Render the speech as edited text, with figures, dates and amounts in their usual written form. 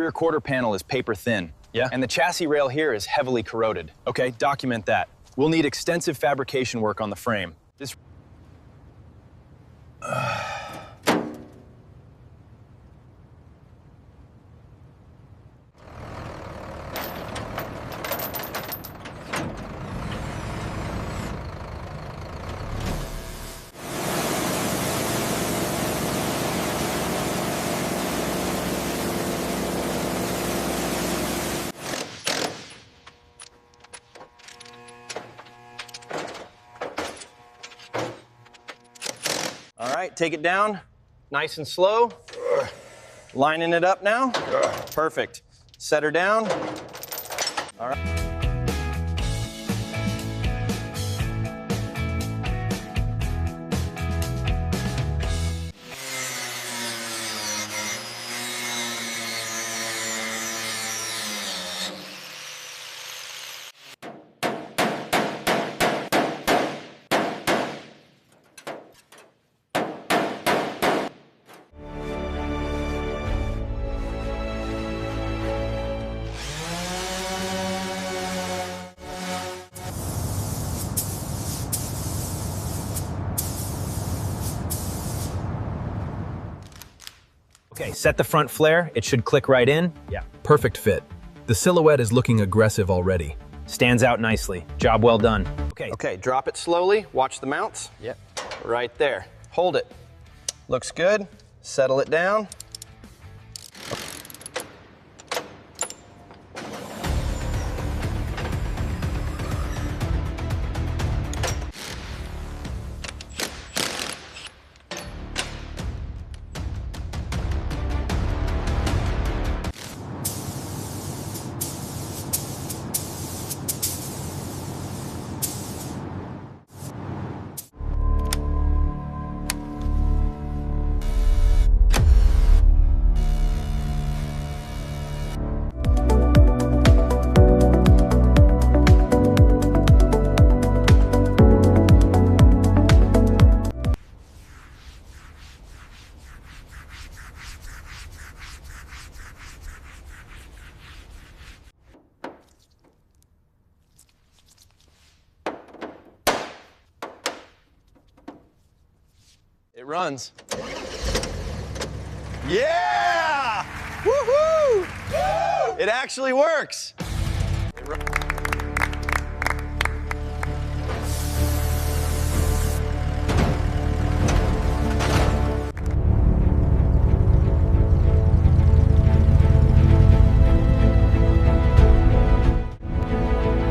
rear quarter panel is paper thin. Yeah? And the chassis rail here is heavily corroded. Okay, document that. We'll need extensive fabrication work on the frame. This... All right, take it down, nice and slow. Lining it up now. Perfect. Set her down. All right. Okay, set the front flare. It should click right in. Yeah. Perfect fit. The silhouette is looking aggressive already. Stands out nicely. Job well done. Okay, drop it slowly. Watch the mounts. Yep. Right there. Hold it. Looks good. Settle it down. It runs. Yeah! Woohoo! It actually works.